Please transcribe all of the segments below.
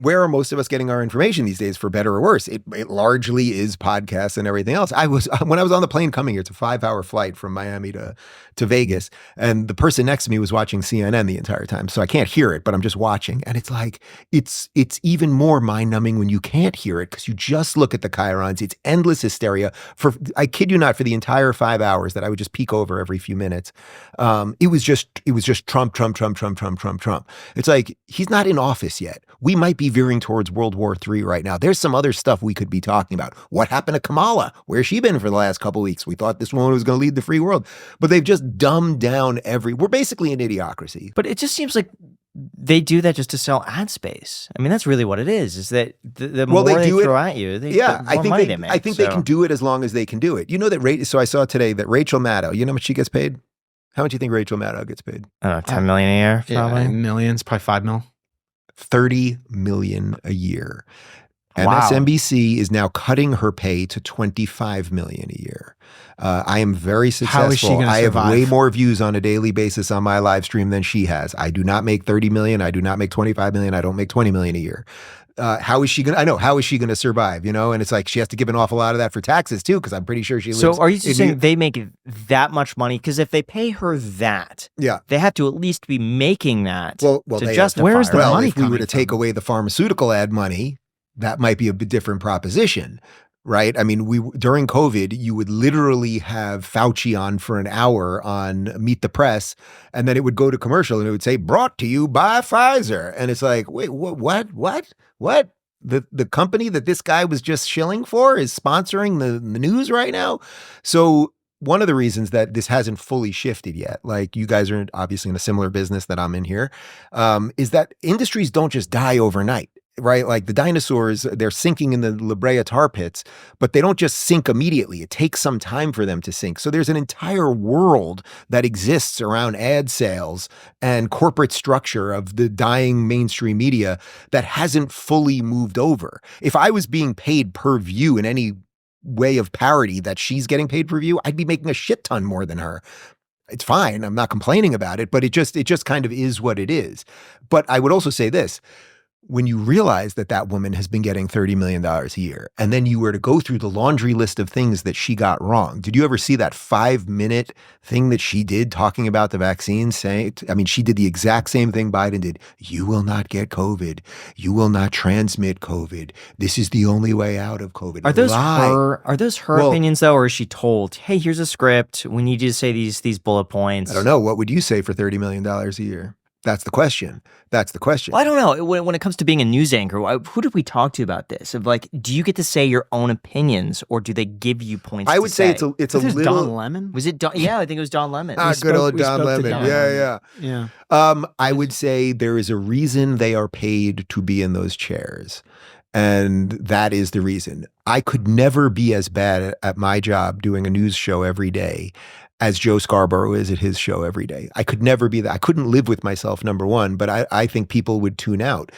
where are most of us getting our information these days, for better or worse? It largely is podcasts and everything else. When I was on the plane coming here, it's a 5-hour flight from Miami to Vegas, and the person next to me was watching CNN the entire time. So I can't hear it, but I'm just watching. And it's like, it's even more mind-numbing when you can't hear it, because you just look at the chyrons. It's endless hysteria. I kid you not, for the entire 5 hours that I would just peek over every few minutes, it was just Trump, Trump, Trump, Trump, Trump, Trump, Trump. It's like, he's not in office yet. We might be veering towards World War III right now. There's some other stuff we could be talking about. What happened to Kamala? Where's she been for the last couple of weeks? We thought this woman was going to lead the free world, but they've just dumbed down we're basically an idiocracy. But it just seems like they do that just to sell ad space. I mean, that's really what it is that the more they throw at you, the more money they make. I think they can do it as long as they can do it. You know that so I saw today that Rachel Maddow, you know how much she gets paid? How much do you think Rachel Maddow gets paid? I don't know, $10 million a year, probably. Yeah, millions, probably $5 million. $30 million a year. Wow. MSNBC is now cutting her pay to $25 million a year. I am very successful. How is she going to survive? I have way more views on a daily basis on my live stream than she has. I do not make 30 million. I do not make 25 million. I don't make 20 million a year. How is she going to, I know, how is she going to survive? You know, and it's like, she has to give an awful lot of that for taxes too, because I'm pretty sure she lives. So are you saying they make that much money? Because if they pay her that, they have to at least be making that to justify. Where's the money if we were to take away the pharmaceutical ad money, that might be a bit different proposition, right? I mean, during COVID, you would literally have Fauci on for an hour on Meet the Press, and then it would go to commercial and it would say, brought to you by Pfizer. And it's like, wait, what? The company that this guy was just shilling for is sponsoring the news right now? So one of the reasons that this hasn't fully shifted yet, like you guys are obviously in a similar business that I'm in here, is that industries don't just die overnight. Right? Like the dinosaurs, they're sinking in the La Brea tar pits, but they don't just sink immediately. It takes some time for them to sink. So there's an entire world that exists around ad sales and corporate structure of the dying mainstream media that hasn't fully moved over. If I was being paid per view in any way of parity that she's getting paid per view, I'd be making a shit ton more than her. It's fine. I'm not complaining about it, but it just kind of is what it is. But I would also say this. When you realize that woman has been getting $30 million a year, and then you were to go through the laundry list of things that she got wrong. Did you ever see that 5-minute thing that she did talking about the vaccine? She did the exact same thing Biden did. You will not get COVID. You will not transmit COVID. This is the only way out of COVID. Are those her opinions though, or is she told, hey, here's a script. We need you to say these bullet points? I don't know. What would you say for $30 million a year? That's the question. Well, I don't know. When it comes to being a news anchor, who did we talk to about this? Of like, do you get to say your own opinions, or do they give you points? I would say it's a little. Don Lemon? Was it Don? Yeah, I think it was Don Lemon. Good old Don Lemon. Yeah. I would say there is a reason they are paid to be in those chairs. And that is the reason. I could never be as bad at my job doing a news show every day as Joe Scarborough is at his show every day. I could never be that. I couldn't live with myself, number one, but I think people would tune out.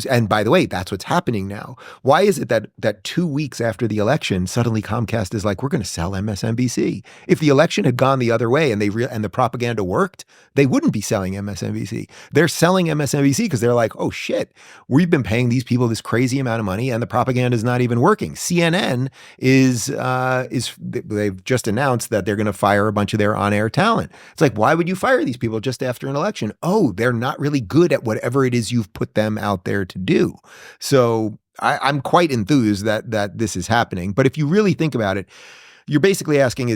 And by the way, that's what's happening now. Why is it that 2 weeks after the election, suddenly Comcast is like, we're going to sell MSNBC? If the election had gone the other way and the propaganda worked, they wouldn't be selling MSNBC. They're selling MSNBC because they're like, oh shit, we've been paying these people this crazy amount of money and the propaganda is not even working. CNN they've just announced that they're going to fire a bunch of their on-air talent. It's like, why would you fire these people just after an election? Oh, they're not really good at whatever it is you've put them out there to do. So I'm quite enthused that this is happening. But if you really think about it, you're basically asking,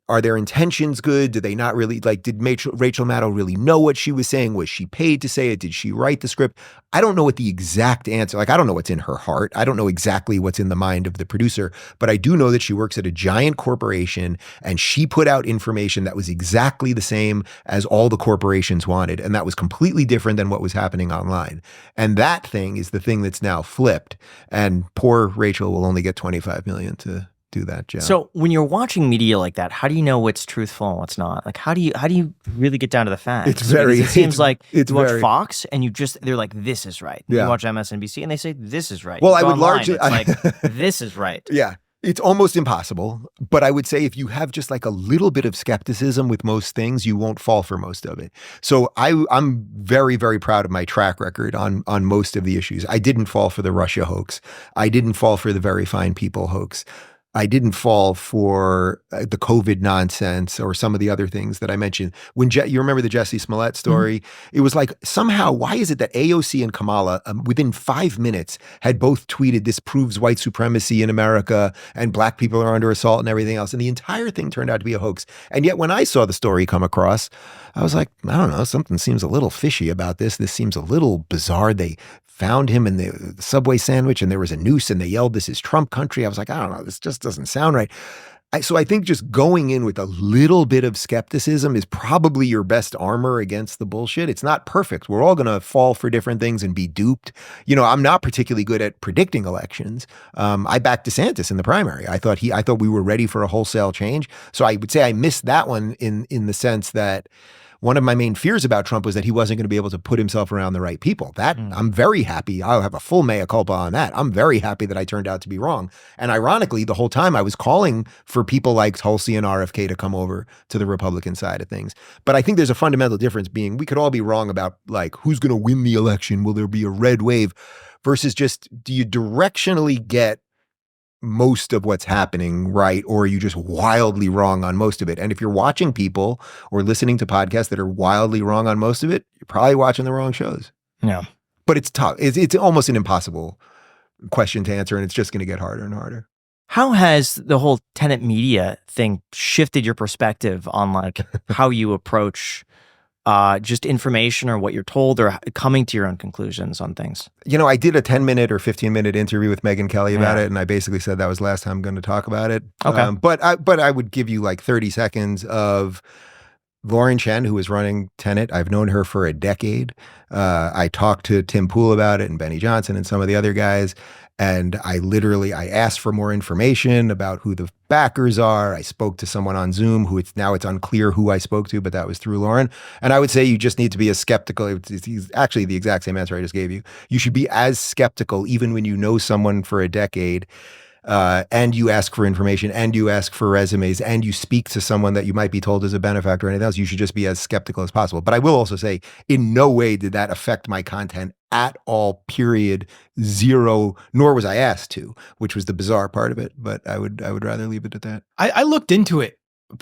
are their intentions good? Do they not really, did Rachel Maddow really know what she was saying? Was she paid to say it? Did she write the script? I don't know what the exact answer, I don't know what's in her heart. I don't know exactly what's in the mind of the producer, but I do know that she works at a giant corporation and she put out information that was exactly the same as all the corporations wanted. And that was completely different than what was happening online. And that thing is the thing that's now flipped. And poor Rachel will only get $25 million to do that job. So when you're watching media like that, how do you know what's truthful and what's not? Like, how do you really get down to the facts? It seems like you watch Fox and they're like, this is right. Yeah. You watch MSNBC and they say, this is right. Well, you I would online, largely, it's like, this is right. Yeah. It's almost impossible, but I would say if you have just like a little bit of skepticism with most things, you won't fall for most of it. So I'm very, very proud of my track record on most of the issues. I didn't fall for the Russia hoax. I didn't fall for the Very Fine People hoax. I didn't fall for the COVID nonsense or some of the other things that I mentioned. When you remember the Jesse Smollett story, it was like somehow, why is it that AOC and Kamala within 5 minutes had both tweeted this proves white supremacy in America and black people are under assault and everything else. And the entire thing turned out to be a hoax. And yet when I saw the story come across, I was like, I don't know, something seems a little fishy about this. This seems a little bizarre. They found him in the Subway sandwich and there was a noose and they yelled, "This is Trump country." I was like, I don't know, this just doesn't sound right. So I think just going in with a little bit of skepticism is probably your best armor against the bullshit. It's not perfect. We're all going to fall for different things and be duped. You know, I'm not particularly good at predicting elections. I backed DeSantis in the primary. I thought we were ready for a wholesale change. So I would say I missed that one in the sense that one of my main fears about Trump was that he wasn't going to be able to put himself around the right people. That I'm very happy. I'll have a full mea culpa on that. I'm very happy that I turned out to be wrong. And ironically, the whole time I was calling for people like Tulsi and RFK to come over to the Republican side of things. But I think there's a fundamental difference being we could all be wrong about like who's going to win the election. Will there be a red wave versus just do you directionally get most of what's happening right, or are you just wildly wrong on most of it? And if you're watching people or listening to podcasts that are wildly wrong on most of it, you're probably watching the wrong shows. Yeah. But it's tough. It's almost an impossible question to answer, and it's just going to get harder and harder. How has the whole Tenant Media thing shifted your perspective on like how you approach just information or what you're told or coming to your own conclusions on things? You know, I did a 10-minute or 15-minute interview with Megyn Kelly about it, and I basically said that was the last time I'm going to talk about it. Okay. But I would give you like 30 seconds of Lauren Chen, who is running Tenet. I've known her for a decade. I talked to Tim Pool about it and Benny Johnson and some of the other guys. And I asked for more information about who the backers are. I spoke to someone on Zoom who it's unclear who I spoke to, but that was through Lauren. And I would say you just need to be as skeptical. It's actually the exact same answer I just gave you. You should be as skeptical even when you know someone for a decade. And you ask for information and you ask for resumes and you speak to someone that you might be told is a benefactor or anything else, you should just be as skeptical as possible. But I will also say in no way did that affect my content at all, period, zero, nor was I asked to, which was the bizarre part of it. But I would rather leave it at that. I looked into it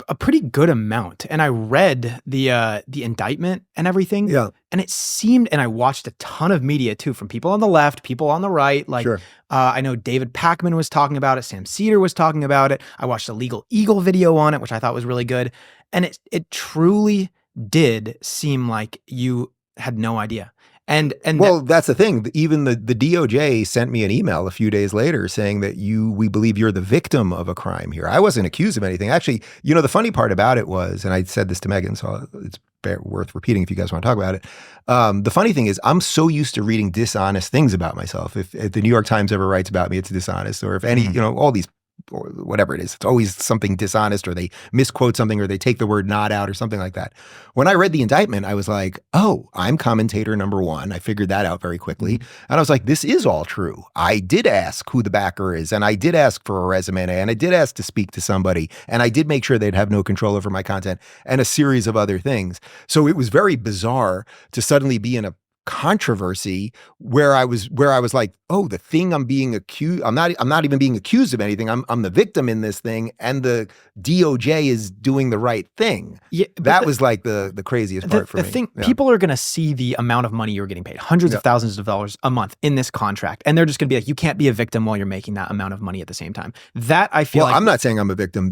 a pretty good amount and I read the indictment and everything. Yeah. And it seemed, and I watched a ton of media too, from people on the left, people on the right. Like, sure. I know David Pakman was talking about it. Sam Cedar was talking about it. I watched a Legal Eagle video on it, which I thought was really good. And it truly did seem like you had no idea. And well, that's the thing. Even the DOJ sent me an email a few days later saying that we believe you're the victim of a crime here. I wasn't accused of anything. Actually, you know, the funny part about it was, and I said this to Megyn, so it's worth repeating if you guys want to talk about it. The funny thing is I'm so used to reading dishonest things about myself. If the New York Times ever writes about me, it's dishonest. Or if any, you know, all these, or whatever it is, it's always something dishonest, or they misquote something, or they take the word "not" out, or something like that. When I read the indictment, I was like, oh, I'm commentator number one. I figured that out very quickly. And I was like, this is all true. I did ask who the backer is, and I did ask for a resume, and I did ask to speak to somebody, and I did make sure they'd have no control over my content, and a series of other things. So it was very bizarre to suddenly be in a controversy where I was like, oh, the thing I'm being accused, I'm not even being accused of anything. I'm the victim in this thing, and the DOJ is doing the right thing. Yeah, that was like the craziest part for me. The thing, people are going to see the amount of money you're getting paid, hundreds of thousands of dollars a month in this contract, and they're just going to be like, you can't be a victim while you're making that amount of money at the same time. That I feel. Well, I'm not saying I'm a victim.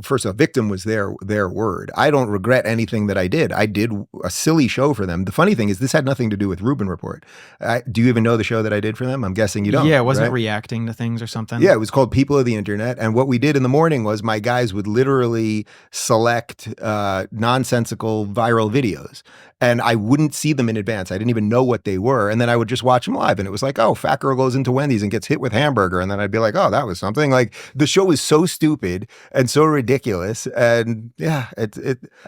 First off, victim was their word. I don't regret anything that I did. I did a silly show for them. The funny thing is, this had nothing to do with Rubin Report. Do you even know the show that I did for them? I'm guessing you don't. Yeah, wasn't it reacting to things or something? Yeah, it was called People of the Internet. And what we did in the morning was my guys would literally select nonsensical viral videos. And I wouldn't see them in advance. I didn't even know what they were. And then I would just watch them live. And it was like, oh, fat girl goes into Wendy's and gets hit with hamburger. And then I'd be like, oh, that was something. Like, the show was so stupid and so ridiculous. And yeah,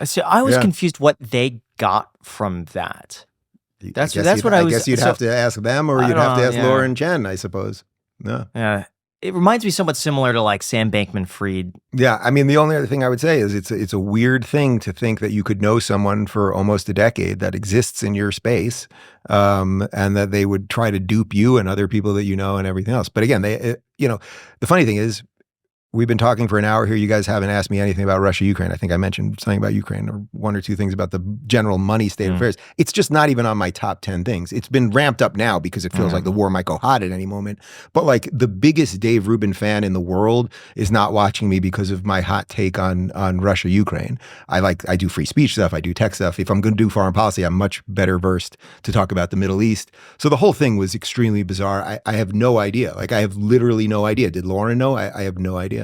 So I was confused what they got from that. That's what I was. I guess you'd have to ask them, or you'd have to ask Lauren Chen, I suppose. No. Yeah. it reminds me somewhat similar to like Sam Bankman-Fried. Yeah, I mean, the only other thing I would say is it's a weird thing to think that you could know someone for almost a decade that exists in your space, and that they would try to dupe you and other people that you know and everything else. But again, the funny thing is, we've been talking for an hour here. You guys haven't asked me anything about Russia, Ukraine. I think I mentioned something about Ukraine or one or two things about the general money state of affairs. It's just not even on my top 10 things. It's been ramped up now because it feels like the war might go hot at any moment. But like the biggest Dave Rubin fan in the world is not watching me because of my hot take on Russia, Ukraine. I do free speech stuff. I do tech stuff. If I'm going to do foreign policy, I'm much better versed to talk about the Middle East. So the whole thing was extremely bizarre. I have no idea. Like I have literally no idea. Did Lauren know? I have no idea.